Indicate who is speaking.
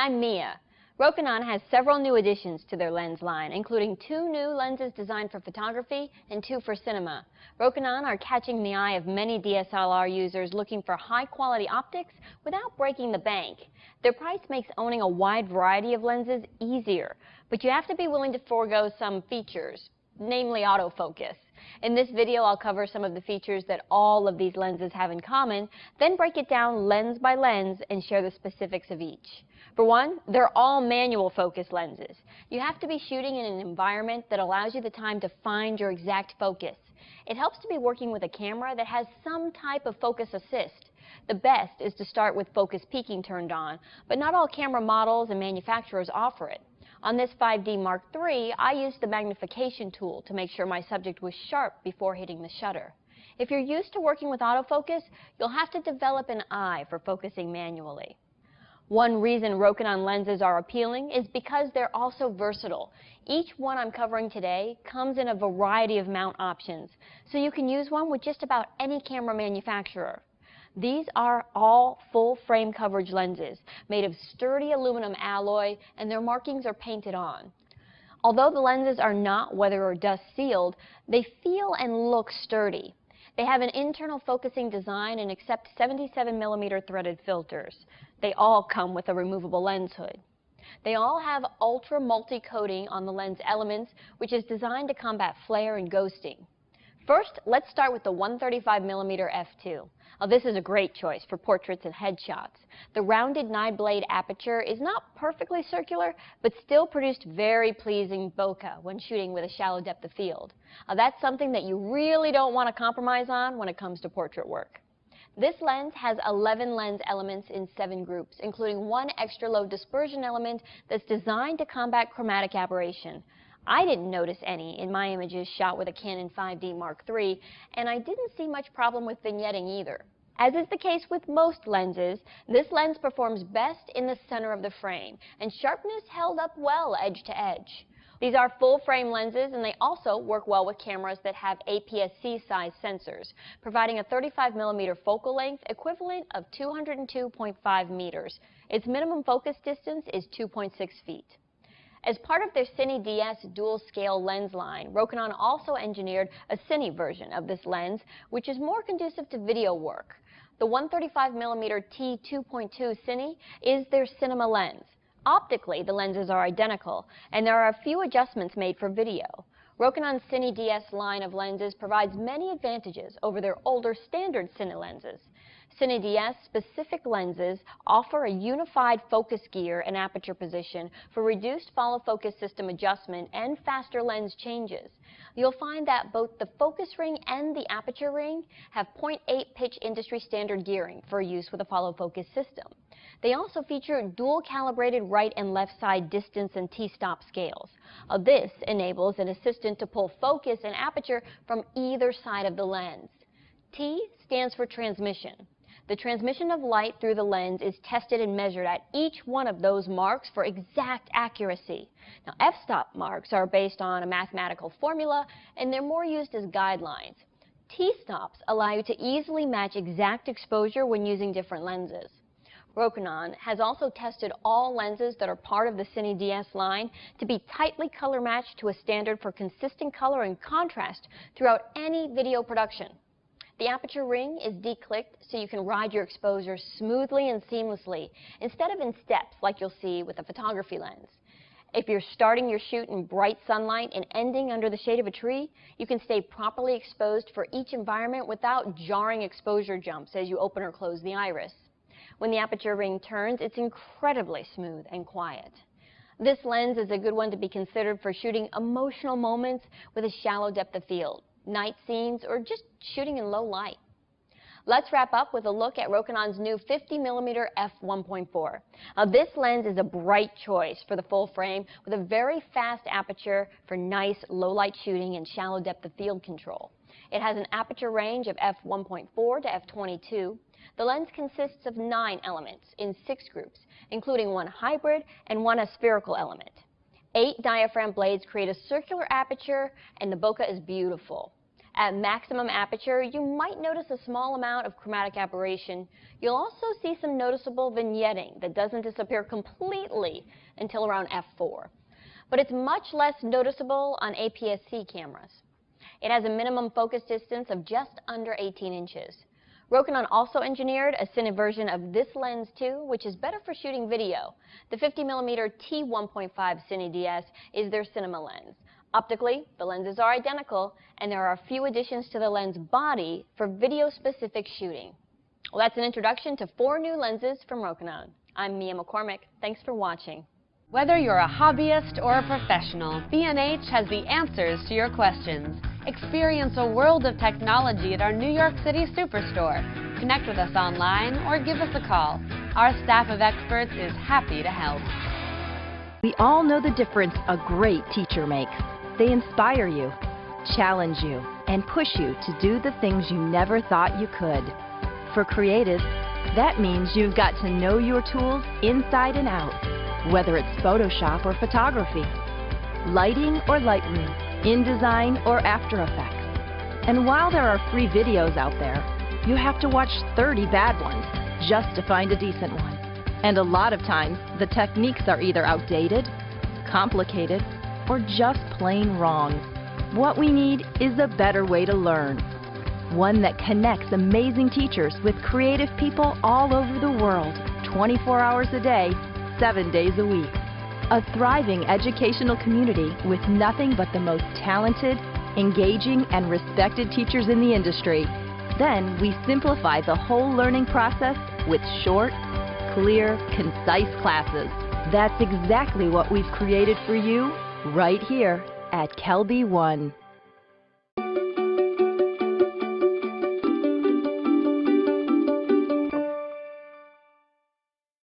Speaker 1: I'm Mia. Rokinon has several new additions to their lens line, including 2 new lenses designed for photography and 2 for cinema. Rokinon are catching the eye of many DSLR users looking for high-quality optics without breaking the bank. Their price makes owning a wide variety of lenses easier, but you have to be willing to forego some features, namely autofocus. In this video, I'll cover some of the features that all of these lenses have in common, then break it down lens by lens and share the specifics of each. For one, they're all manual focus lenses. You have to be shooting in an environment that allows you the time to find your exact focus. It helps to be working with a camera that has some type of focus assist. The best is to start with focus peaking turned on, but not all camera models and manufacturers offer it. On this 5D Mark III, I used the magnification tool to make sure my subject was sharp before hitting the shutter. If you're used to working with autofocus, you'll have to develop an eye for focusing manually. One reason Rokinon lenses are appealing is because they're also versatile. Each one I'm covering today comes in a variety of mount options, so you can use one with just about any camera manufacturer. These are all full frame coverage lenses made of sturdy aluminum alloy, and their markings are painted on. Although the lenses are not weather or dust sealed, they feel and look sturdy. They have an internal focusing design and accept 77mm threaded filters. They all come with a removable lens hood. They all have ultra multi-coating on the lens elements, which is designed to combat flare and ghosting. First, let's start with the 135mm f2. Now, this is a great choice for portraits and headshots. The rounded 9-blade aperture is not perfectly circular, but still produced very pleasing bokeh when shooting with a shallow depth of field. Now, that's something that you really don't want to compromise on when it comes to portrait work. This lens has 11 lens elements in 7 groups, including 1 extra low dispersion element that's designed to combat chromatic aberration. I didn't notice any in my images shot with a Canon 5D Mark III, and I didn't see much problem with vignetting either. As is the case with most lenses, this lens performs best in the center of the frame, and sharpness held up well edge to edge. These are full-frame lenses, and they also work well with cameras that have APS-C size sensors, providing a 35mm focal length equivalent of 202.5 meters. Its minimum focus distance is 2.6 feet. As part of their Cine-DS dual-scale lens line, Rokinon also engineered a Cine version of this lens, which is more conducive to video work. The 135mm T2.2 Cine is their cinema lens. Optically, the lenses are identical, and there are a few adjustments made for video. Rokinon's Cine-DS line of lenses provides many advantages over their older standard Cine lenses. Cine-DS specific lenses offer a unified focus gear and aperture position for reduced follow focus system adjustment and faster lens changes. You'll find that both the focus ring and the aperture ring have 0.8 pitch industry standard gearing for use with a follow focus system. They also feature dual calibrated right and left side distance and t-stop scales. This enables an assistant to pull focus and aperture from either side of the lens. T stands for transmission. The transmission of light through the lens is tested and measured at each one of those marks for exact accuracy. Now, f-stop marks are based on a mathematical formula, and they're more used as guidelines. T-stops allow you to easily match exact exposure when using different lenses. Rokinon has also tested all lenses that are part of the Cine-DS line to be tightly color matched to a standard for consistent color and contrast throughout any video production. The aperture ring is declicked so you can ride your exposure smoothly and seamlessly instead of in steps like you'll see with a photography lens. If you're starting your shoot in bright sunlight and ending under the shade of a tree, you can stay properly exposed for each environment without jarring exposure jumps as you open or close the iris. When the aperture ring turns, it's incredibly smooth and quiet. This lens is a good one to be considered for shooting emotional moments with a shallow depth of field, night scenes, or just shooting in low light. Let's wrap up with a look at Rokinon's new 50mm f1.4. Now, this lens is a bright choice for the full frame with a very fast aperture for nice low light shooting and shallow depth of field control. It has an aperture range of f1.4 to f22. The lens consists of 9 elements in 6 groups, including 1 hybrid and 1 aspherical element. 8 diaphragm blades create a circular aperture, and the bokeh is beautiful. At maximum aperture, you might notice a small amount of chromatic aberration. You'll also see some noticeable vignetting that doesn't disappear completely until around f4. But it's much less noticeable on APS-C cameras. It has a minimum focus distance of just under 18 inches. Rokinon also engineered a cine version of this lens too, which is better for shooting video. The 50mm T1.5 Cine DS is their cinema lens. Optically, the lenses are identical, and there are a few additions to the lens body for video-specific shooting. Well, that's an introduction to 4 new lenses from Rokinon. I'm Mia McCormick. Thanks for watching.
Speaker 2: Whether you're a hobbyist or a professional, B&H has the answers to your questions. Experience a world of technology at our New York City Superstore. Connect with us online or give us a call. Our staff of experts is happy to help.
Speaker 3: We all know the difference a great teacher makes. They inspire you, challenge you, and push you to do the things you never thought you could. For creatives, that means you've got to know your tools inside and out, whether it's Photoshop or photography, lighting or Lightroom, InDesign or After Effects. And while there are free videos out there, you have to watch 30 bad ones just to find a decent one. And a lot of times, the techniques are either outdated, complicated, or just plain wrong. What we need is a better way to learn. One that connects amazing teachers with creative people all over the world, 24 hours a day, 7 days a week. A thriving educational community with nothing but the most talented, engaging, and respected teachers in the industry. Then we simplify the whole learning process with short, clear, concise classes. That's exactly what we've created for you right here at Kelby One.